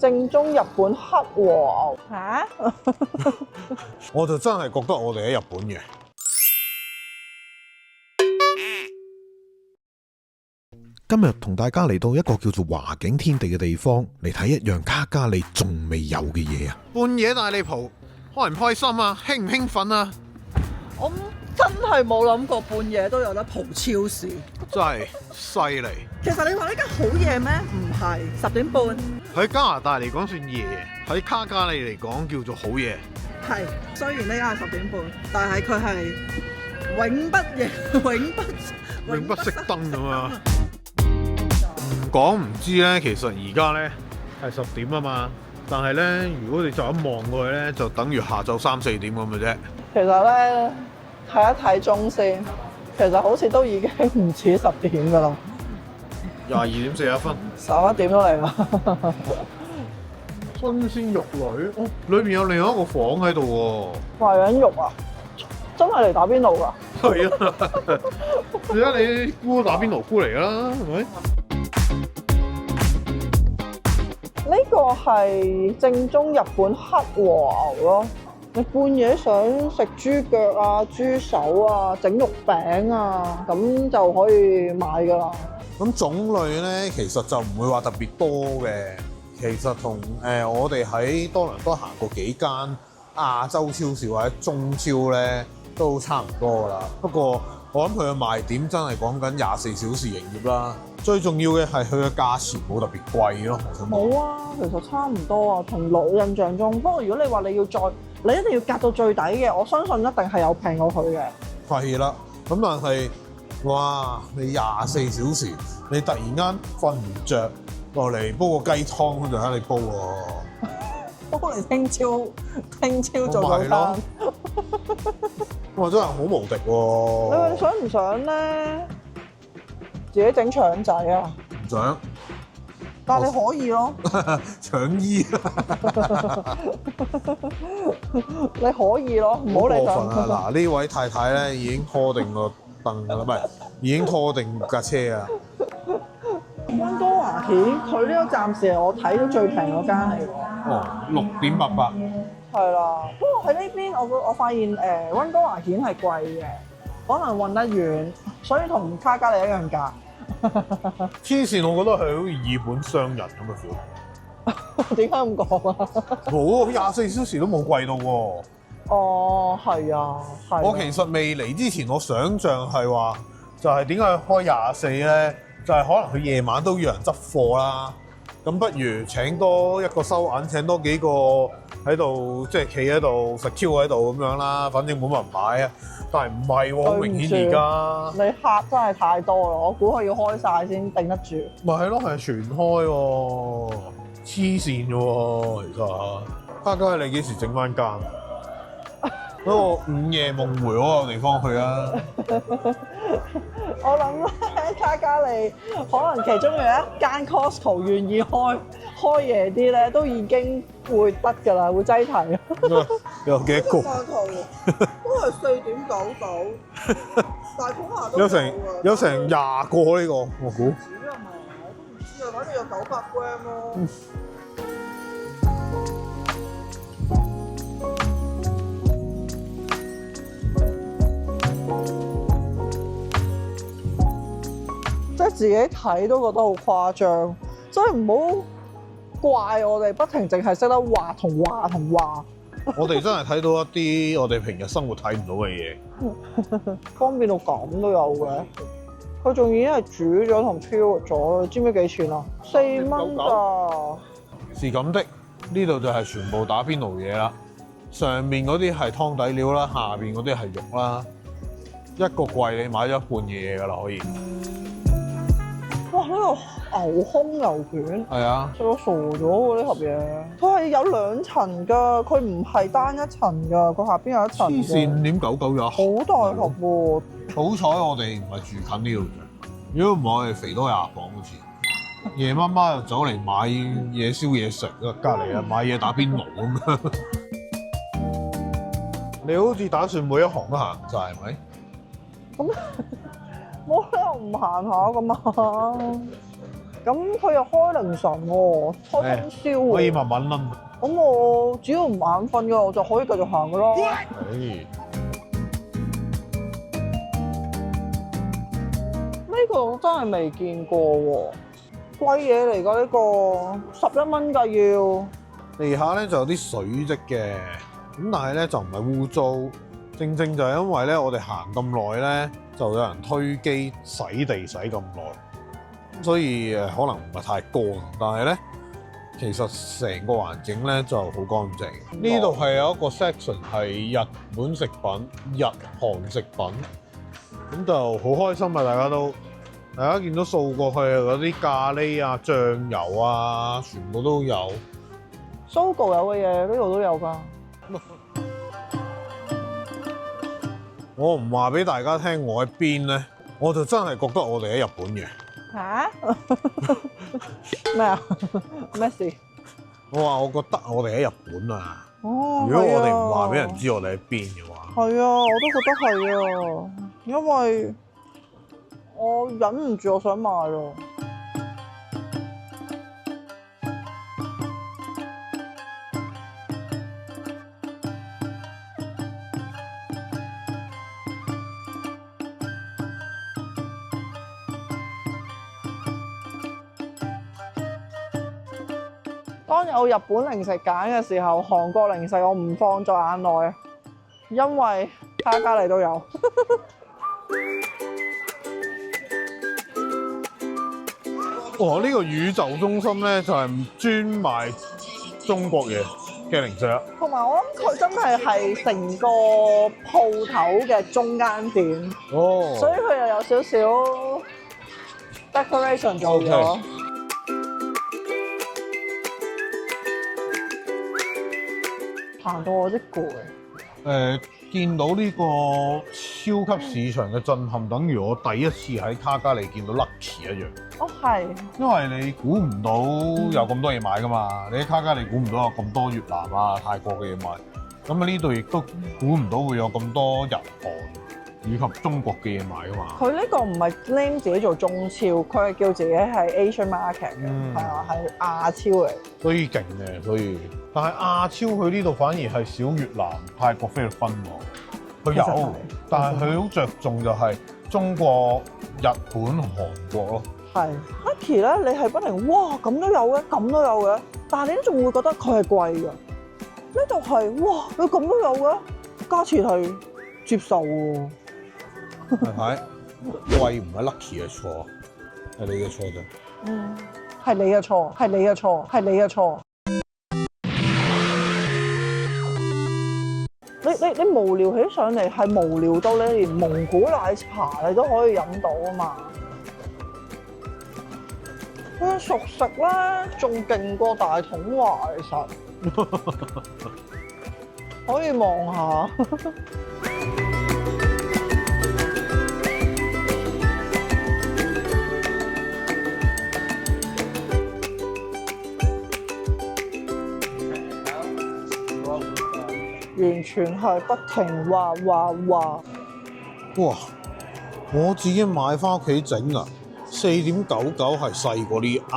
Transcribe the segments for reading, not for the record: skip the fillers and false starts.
正宗日本黑和牛嚇，我就真係覺得我哋喺日本嘅。今日同大家嚟到一個叫做華景天地嘅地方，嚟睇一樣卡加利仲未有嘅嘢啊！半夜帶你蒲，開唔開心啊？興唔興奮啊？我真係冇諗過半夜都有得蒲超市。真係犀利！其實你話呢間好夜咩？唔係10點半，喺加拿大嚟講算夜，喺卡加利嚟講叫做好夜。係雖然呢間係10點半，但係佢係永不夜、永不熄燈咁啊！唔講唔知咧，其實而家咧係10點啊嘛，但係咧如果你就咁望過去咧，就等於下晝3、4點咁嘅啫。其實咧睇一睇鐘先，其實好似都已經唔似10點㗎啦22點41分，11點都嚟啦。新鮮肉類，哦，裏邊有另外一個房喺度喎。華人肉啊，真係嚟打邊爐㗎？係啊，而家你估打邊爐菇嚟㗎啦，係咪？呢個係正宗日本黑和牛咯。你半夜想食豬腳啊、豬手啊、整肉餅啊，咁就可以買㗎啦。咁種類咧，其實就唔會話特別多嘅。其實同我哋喺多倫多行過幾間亞洲超市或者中超咧，都差唔多㗎啦。不過我諗佢嘅賣點真係講緊24小時營業啦。最重要嘅係佢嘅價錢冇特別貴咯。我想講冇啊，其實差唔多啊，同我印象中。不過如果你話你要再，你一定要隔到最底嘅，我相信一定係有平過佢嘅。係啦，咁但係哇，你24小時，你突然間瞓唔着落嚟煲個雞湯就喺你煲喎。煲嚟聽朝做早咪係咯餐。哇！真係好無敵喎！你話想唔想咧自己整腸仔啊？唔想但係你可以咯，搶衣，你可以咯，唔好你想。過分啊！嗱，呢位太太咧已經拖定個凳㗎啦，唔係已經拖定架車啊！溫哥華蜆佢呢個暫時係我睇到最平嗰間嚟喎。哦，6.88。係啦，不過喺呢邊我發現溫哥華蜆係貴嘅，可能運得遠，所以同卡加利一樣價。黐線，我覺得係好似二本商人咁嘅 feel。點解咁講啊？冇24小時都冇貴到喎。哦，係啊，係啊。我其實未嚟之前，我想像係話，就係點解開24咧？就係可能佢夜晚都要人執貨啦。咁不如請多一個收銀，請多幾個喺度，即係企喺度實 Q 喺度咁樣啦。反正冇乜人買啊。但係唔係喎，好明顯而家你客真係太多啦，我估佢要開晒先頂得住。咪係咯，係全開喎，黐線嘅喎，其實。卡加利幾時整翻間？嗰個午夜夢迴嗰個地方去啊！我諗咧，卡加利可能其中有一間 Costco 願意開夜啲咧，都已經會得㗎啦，會擠題。有幾多個？都係4.99，大款下都有成20個呢個，我估。唔止啊嘛，我都唔知啊，反正有900 gram 咯。即係自己睇都覺得好誇張，所以唔好怪我哋不停淨係識得話同話同話。我哋真係睇到一啲我哋平日生活睇唔到嘅嘢，方便到咁都有嘅。佢仲已經係煮咗同漂咗，知唔知幾錢啊？4蚊㗎。是咁的。呢度就係全部打邊爐嘢啦，上面嗰啲係湯底料啦，下邊嗰啲係肉啦。一個櫃你買咗一半嘢㗎啦，可以。哇！呢個牛胸牛卷，係啊，食到傻咗喎呢盒嘢。佢係有2層㗎，佢唔係單一層㗎，佢下邊有一層黐線5.99有好大盒喎。好彩我哋唔係住近呢度啫，如果唔係我哋肥多20磅好似。夜媽媽又走嚟買嘢燒嘢食啊，隔離啊買嘢打邊爐咁樣。你好似打算每一行都行晒係咪？咁冇理由唔行下㗎嘛。咁佢又開凌晨喎，開通宵喎。可以慢慢諗。咁我只要唔眼瞓嘅，我就可以繼續行噶咯。呢個真係未見過喎，貴嘢嚟㗎呢個，11蚊㗎要。地下咧就有啲水跡嘅，咁但係咧就唔係污糟，正正就係因為咧我哋行咁耐咧，就有人推機洗地洗咁耐，所以可能唔係太乾，但係咧其實成個環境咧就好乾淨。呢度係有一個 section 係日本食品、日韓食品，咁就好開心啊！大家見到掃過去嗰啲咖喱啊、醬油啊，全部都有。Sogo 有嘅嘢呢度都有㗎。我唔話俾大家聽我喺邊咧，我就真係覺得我哋喺日本嘅。嚇？咩啊？咩事？我話我覺得我哋喺日本啊。哦，如果我哋唔話俾人知我哋喺邊嘅話，係啊，我都覺得係啊，因為我忍唔住我想買咯。當有日本零食揀嘅時候，韓國零食我唔放在眼內，因為卡加利都有。哇！呢個宇宙中心咧就係專賣中國嘢嘅零食啦。同埋我諗佢真係成個鋪頭嘅中間點，哦，所以佢又有少少 decoration 做咗。Okay. 行到我啲攰。見到呢個超級市場嘅震撼，等於我第一次喺卡加利見到 Lucky 一樣。哦，係。因為你估唔到有咁多嘢買噶嘛，你喺卡加利估唔到有咁多越南啊、泰國嘅嘢買，咁啊呢度亦都估唔到會有咁多日韓以及中國嘅嘢買噶嘛。佢呢個唔係 claim 自己做中超，佢係叫自己係 Asian market 嘅，係啊，係亞超嚟。所以勁嘅，所以但係亞超佢呢度反而係少越南、泰國、菲律賓喎。佢有，但係佢好着重就係中國、日本、韓國咯。係 Lucky 咧，你係不停哇咁都有嘅，咁都有嘅，但係你都仲會覺得佢係貴嘅。呢度係哇，你咁都有嘅，價錢係接受喎。係咪？貴唔係 Lucky 嘅錯，係你嘅錯啫。嗯，係你嘅錯，係你嘅錯，係你嘅錯。你無聊起上嚟係無聊到你連蒙古奶茶你都可以飲到啊嘛！佢熟食咧仲勁過大統華，其實可以望下。完全係不停畫。哇！我自己買翻屋企整啊，4.99係細過呢啱，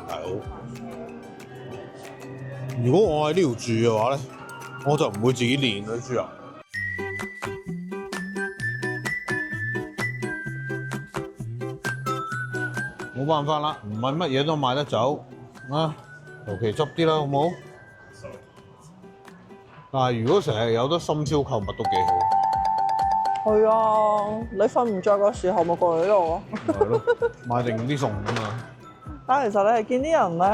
大佬。如果我喺呢度住嘅話咧，我就唔會自己練嗰啲豬油。冇辦法啦，唔係乜嘢都買得走啊，求其執啲啦，好冇？但係如果成日有得深宵購物都幾好。係啊，你瞓唔着嘅時候咪過嚟呢度咯。係咯，買定啲餸㗎嘛。但係其實你係見啲人咧，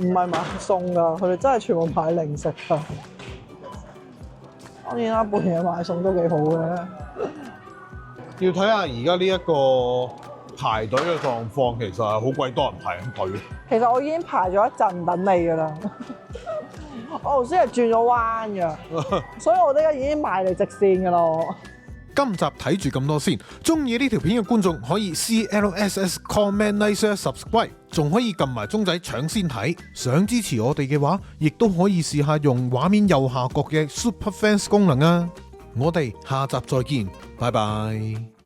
唔係買餸㗎，佢哋真係全部買零食㗎。當然啦，半夜買餸都幾好嘅。要睇下而家呢一個排隊嘅狀況，其實係好鬼多人排緊隊。其實我已經排咗一陣等你㗎啦。我頭先係轉咗彎㗎，所以我而家已經埋嚟直線㗎咯。今集睇住咁多先，中意呢條片嘅觀眾可以 CLSS comment like share subscribe， 仲可以撳埋鐘仔搶先睇。想支持我哋嘅話，亦都可以試下用畫面右下角嘅 Super Fans 功能啊！我哋下集再見，拜拜。